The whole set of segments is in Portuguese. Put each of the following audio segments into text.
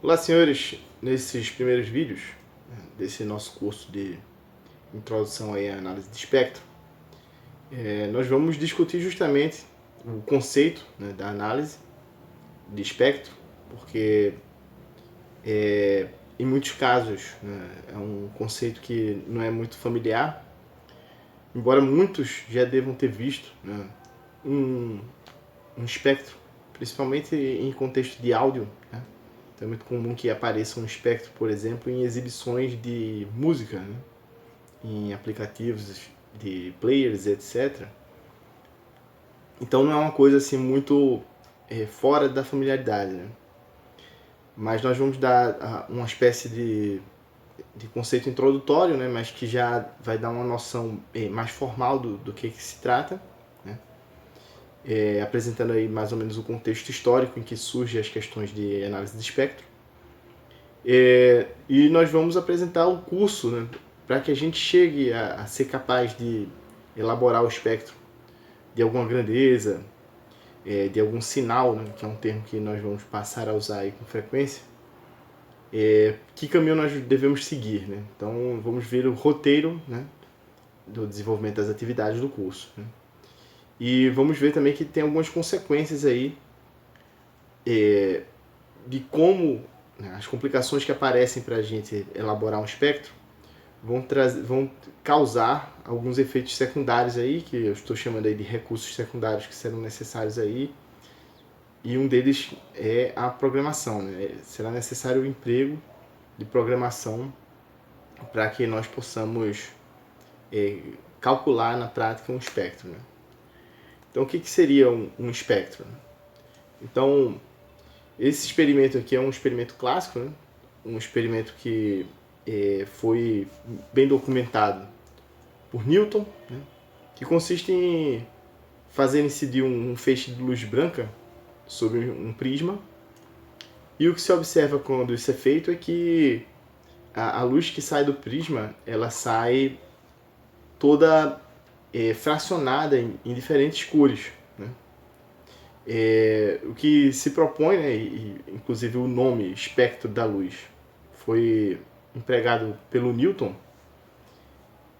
Olá, senhores. Nesses primeiros vídeos desse nosso curso de introdução aí à análise de espectro, nós vamos discutir justamente o conceito, da análise de espectro, porque em muitos casos, é um conceito que não é muito familiar, embora muitos já devam ter visto, um espectro, principalmente em contexto de áudio. Então é muito comum que apareça um espectro, por exemplo, em exibições de música, em aplicativos de players, etc. Então não é uma coisa assim muito fora da familiaridade, Mas nós vamos dar uma espécie de conceito introdutório, mas que já vai dar uma noção mais formal do que se trata, apresentando aí mais ou menos o contexto histórico em que surgem as questões de análise de espectro. E nós vamos apresentar o curso, para que a gente chegue a ser capaz de elaborar o espectro de alguma grandeza, de algum sinal, que é um termo que nós vamos passar a usar aí com frequência. Que caminho nós devemos seguir, Então vamos ver o roteiro, do desenvolvimento das atividades do curso. E vamos ver também que tem algumas consequências aí de como as complicações que aparecem para a gente elaborar um espectro vão causar alguns efeitos secundários aí, que eu estou chamando aí de recursos secundários que serão necessários aí, e um deles é a programação. Será necessário o emprego de programação para que nós possamos calcular na prática um espectro. Então, o que seria um espectro? Então, esse experimento aqui é um experimento clássico, um experimento que foi bem documentado por Newton, que consiste em fazer incidir um feixe de luz branca sobre um prisma, e o que se observa quando isso é feito é que a luz que sai do prisma, ela sai toda fracionada em diferentes cores. O que se propõe, e inclusive o nome espectro da luz foi empregado pelo Newton,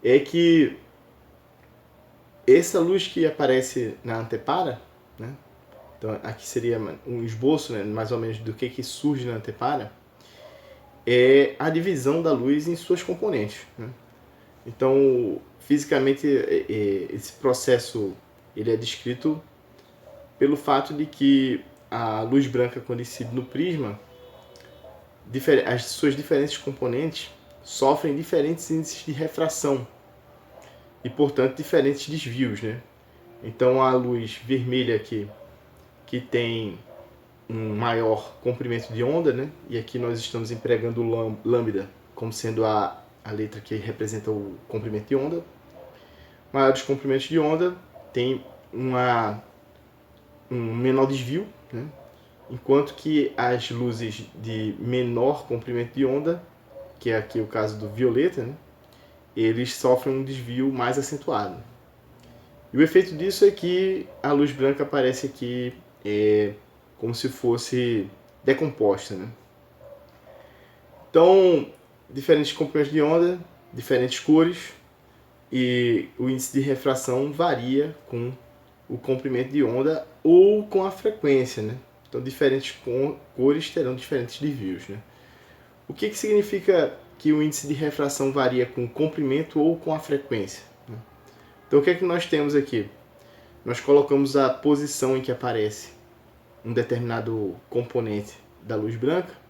é que essa luz que aparece na antepara, então aqui seria um esboço, mais ou menos do que surge na antepara, é a divisão da luz em suas componentes. Então, fisicamente, esse processo ele é descrito pelo fato de que a luz branca, quando incide no prisma, as suas diferentes componentes sofrem diferentes índices de refração e, portanto, diferentes desvios. Então, a luz vermelha aqui, que tem um maior comprimento de onda, e aqui nós estamos empregando o lambda como sendo a letra que representa o comprimento de onda. Maiores comprimentos de onda tem um menor desvio, enquanto que as luzes de menor comprimento de onda, que é aqui o caso do violeta, eles sofrem um desvio mais acentuado. E o efeito disso é que a luz branca aparece aqui como se fosse decomposta. Então, diferentes comprimentos de onda, diferentes cores, e o índice de refração varia com o comprimento de onda ou com a frequência. Então, diferentes cores terão diferentes desvios. O que significa que o índice de refração varia com o comprimento ou com a frequência? Então, o que é que nós temos aqui? Nós colocamos a posição em que aparece um determinado componente da luz branca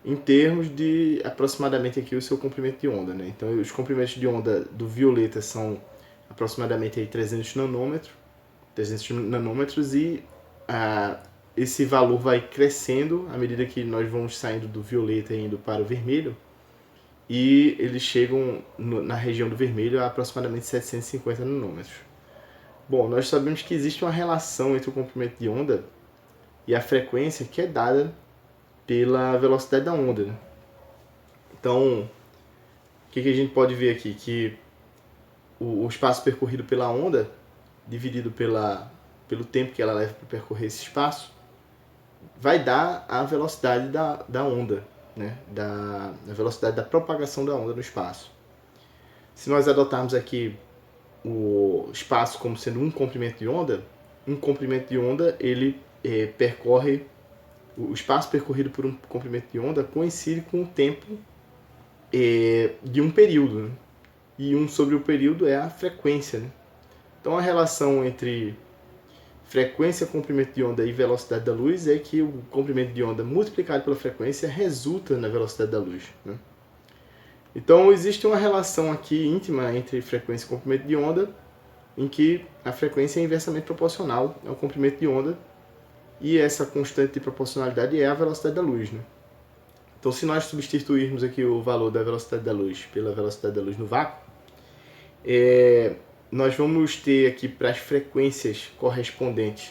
em termos de aproximadamente aqui o seu comprimento de onda. Então, os comprimentos de onda do violeta são aproximadamente aí 300 nanômetros, e esse valor vai crescendo à medida que nós vamos saindo do violeta e indo para o vermelho, e eles chegam na região do vermelho a aproximadamente 750 nanômetros. Bom, nós sabemos que existe uma relação entre o comprimento de onda e a frequência que é dada pela velocidade da onda. Então, o que a gente pode ver aqui? Que o espaço percorrido pela onda, dividido pelo tempo que ela leva para percorrer esse espaço, vai dar a velocidade da onda, né? A velocidade da propagação da onda no espaço. Se nós adotarmos aqui o espaço como sendo um comprimento de onda ele percorre, o espaço percorrido por um comprimento de onda coincide com o tempo de um período, né? E 1 sobre o período é a frequência, né? Então a relação entre frequência, comprimento de onda e velocidade da luz é que o comprimento de onda multiplicado pela frequência resulta na velocidade da luz, né? Então existe uma relação aqui íntima entre frequência e comprimento de onda, em que a frequência é inversamente proporcional ao comprimento de onda, e essa constante de proporcionalidade é a velocidade da luz, né? Então se nós substituirmos aqui o valor da velocidade da luz pela velocidade da luz no vácuo, nós vamos ter aqui para as frequências correspondentes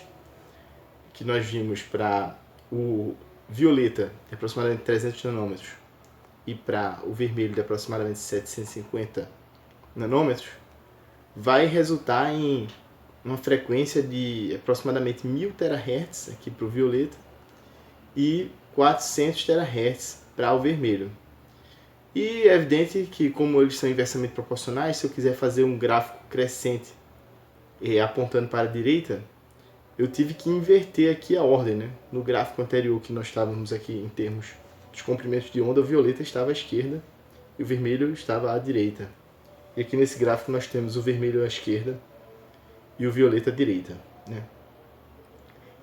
que nós vimos para o violeta, de aproximadamente 300 nanômetros, e para o vermelho, de aproximadamente 750 nanômetros, vai resultar em uma frequência de aproximadamente 1000 terahertz aqui para o violeta e 400 terahertz para o vermelho. E é evidente que, como eles são inversamente proporcionais, se eu quiser fazer um gráfico crescente apontando para a direita, eu tive que inverter aqui a ordem, né? No gráfico anterior que nós estávamos aqui em termos dos comprimentos de onda, o violeta estava à esquerda e o vermelho estava à direita. E aqui nesse gráfico nós temos o vermelho à esquerda e o violeta à direita, né?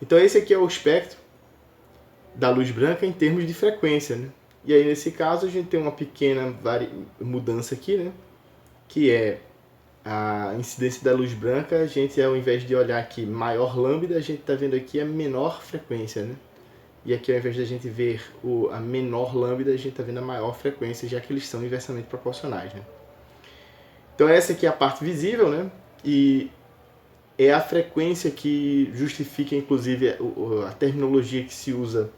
Então esse aqui é o espectro da luz branca em termos de frequência, né? E aí nesse caso a gente tem uma pequena mudança aqui, né? Que é a incidência da luz branca, a gente, ao invés de olhar aqui maior lambda, a gente está vendo aqui a menor frequência, né? E aqui, ao invés de a gente ver a menor lambda, a gente está vendo a maior frequência, já que eles são inversamente proporcionais, né? Então essa aqui é a parte visível, né? E é a frequência que justifica, inclusive, a terminologia que se usa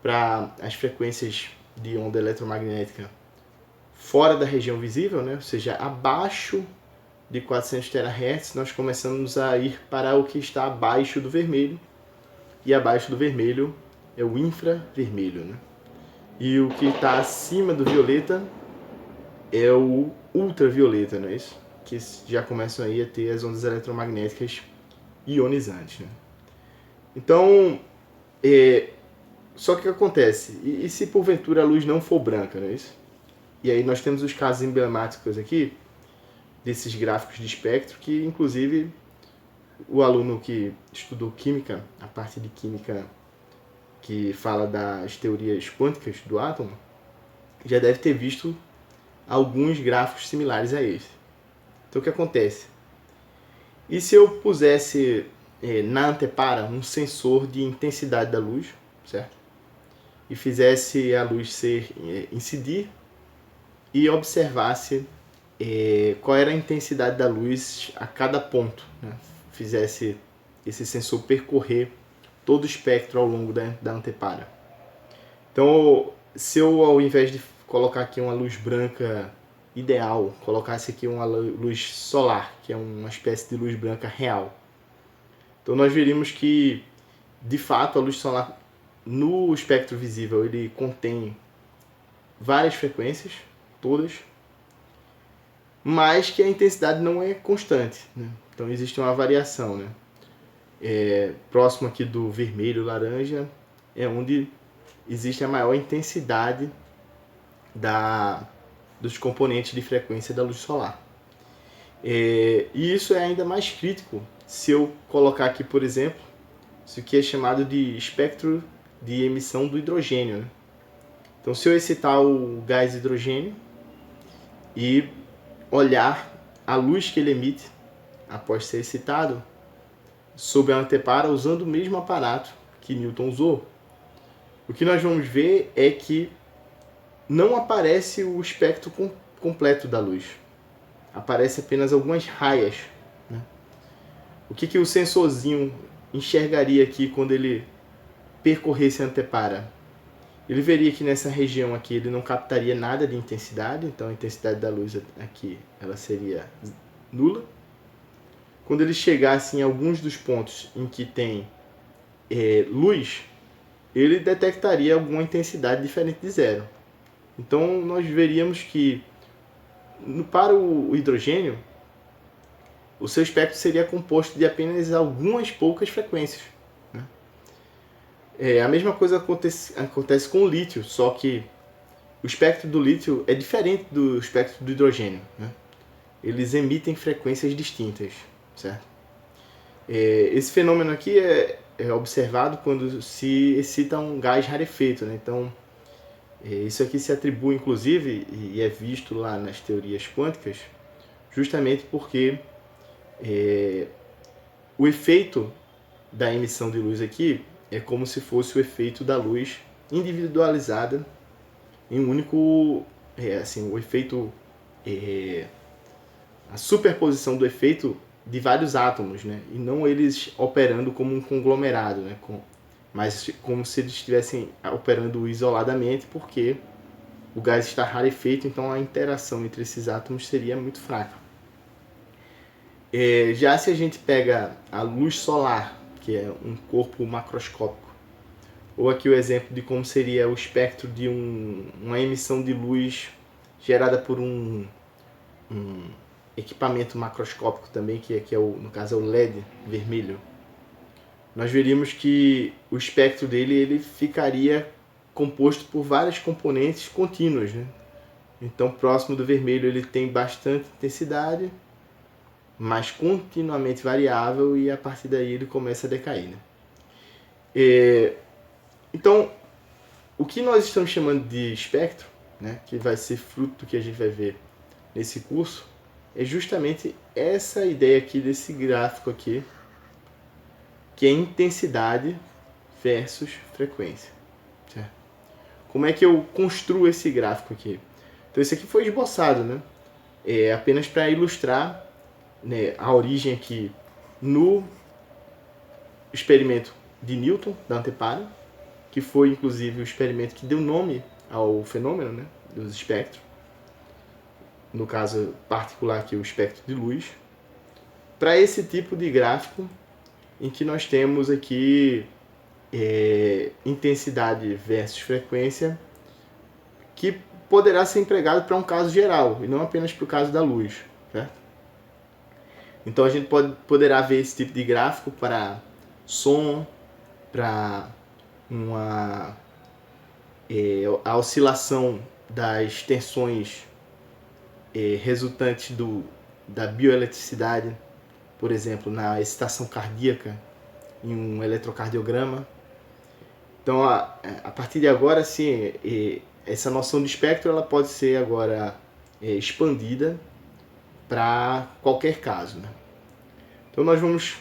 para as frequências de onda eletromagnética fora da região visível, né? Ou seja, abaixo de 400 terahertz, nós começamos a ir para o que está abaixo do vermelho, e abaixo do vermelho é o infravermelho, né? E o que está acima do violeta é o ultravioleta, não é isso? Que já começam aí a ter as ondas eletromagnéticas ionizantes, né? Então, só que o que acontece? E se porventura a luz não for branca, não é isso? E aí nós temos os casos emblemáticos aqui, desses gráficos de espectro, que inclusive o aluno que estudou química, a parte de química que fala das teorias quânticas do átomo, já deve ter visto alguns gráficos similares a esse. Então o que acontece? E se eu pusesse na antepara um sensor de intensidade da luz, certo? E fizesse a luz incidir e observasse qual era a intensidade da luz a cada ponto, né? Fizesse esse sensor percorrer todo o espectro ao longo da antepara. Então, se eu, ao invés de colocar aqui uma luz branca ideal, colocasse aqui uma luz solar, que é uma espécie de luz branca real, então nós veríamos que, de fato, a luz solar no espectro visível ele contém várias frequências, todas, mas que a intensidade não é constante, né? Então existe uma variação, né? Próximo aqui do vermelho, laranja, é onde existe a maior intensidade dos componentes de frequência da luz solar. E isso é ainda mais crítico se eu colocar aqui, por exemplo, isso que é chamado de espectro de emissão do hidrogênio, né? Então, se eu excitar o gás hidrogênio e olhar a luz que ele emite após ser excitado sob a antepara usando o mesmo aparato que Newton usou, o que nós vamos ver é que não aparece o espectro completo da luz. Aparece apenas algumas raias, né? O que o sensorzinho enxergaria aqui quando ele percorresse a antepara? Ele veria que nessa região aqui ele não captaria nada de intensidade, então a intensidade da luz aqui ela seria nula. Quando ele chegasse em alguns dos pontos em que tem luz, ele detectaria alguma intensidade diferente de zero. Então nós veríamos que para o hidrogênio, o seu espectro seria composto de apenas algumas poucas frequências. A mesma coisa acontece com o lítio, só que o espectro do lítio é diferente do espectro do hidrogênio. Eles emitem frequências distintas, certo? Esse fenômeno aqui é observado quando se excita um gás rarefeito, né? Então, isso aqui se atribui, inclusive, e é visto lá nas teorias quânticas, justamente porque o efeito da emissão de luz aqui é como se fosse o efeito da luz individualizada em um único, o efeito, a superposição do efeito de vários átomos, né? E não eles operando como um conglomerado, né? Mas como se eles estivessem operando isoladamente, porque o gás está rarefeito, então a interação entre esses átomos seria muito fraca. Já se a gente pega a luz solar, que é um corpo macroscópico, ou aqui o exemplo de como seria o espectro de uma emissão de luz gerada por um equipamento macroscópico também, que é no caso é o LED vermelho, nós veríamos que o espectro dele ele ficaria composto por várias componentes contínuas, né? Então, próximo do vermelho ele tem bastante intensidade, mas continuamente variável, e a partir daí ele começa a decair, né? Então, o que nós estamos chamando de espectro, né, que vai ser fruto do que a gente vai ver nesse curso, é justamente essa ideia aqui desse gráfico aqui, que é intensidade versus frequência. Certo? Como é que eu construo esse gráfico aqui? Então, esse aqui foi esboçado, né? Apenas para ilustrar, né, a origem aqui no experimento de Newton, da Anteparo, que foi inclusive o experimento que deu nome ao fenômeno, né, dos espectros. No caso particular aqui, o espectro de luz. Para esse tipo de gráfico, em que nós temos aqui intensidade versus frequência, que poderá ser empregado para um caso geral, e não apenas para o caso da luz. Certo? Então a gente poderá ver esse tipo de gráfico para som, para a oscilação das tensões resultantes da bioeletricidade, por exemplo, na excitação cardíaca, em um eletrocardiograma. Então, a partir de agora, sim, essa noção de espectro ela pode ser agora expandida para qualquer caso, né? Então, nós vamos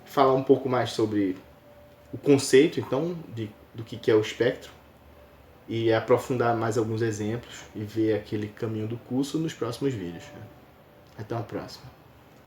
falar um pouco mais sobre o conceito, então, do que é o espectro, e aprofundar mais alguns exemplos e ver aquele caminho do curso nos próximos vídeos. Até a próxima.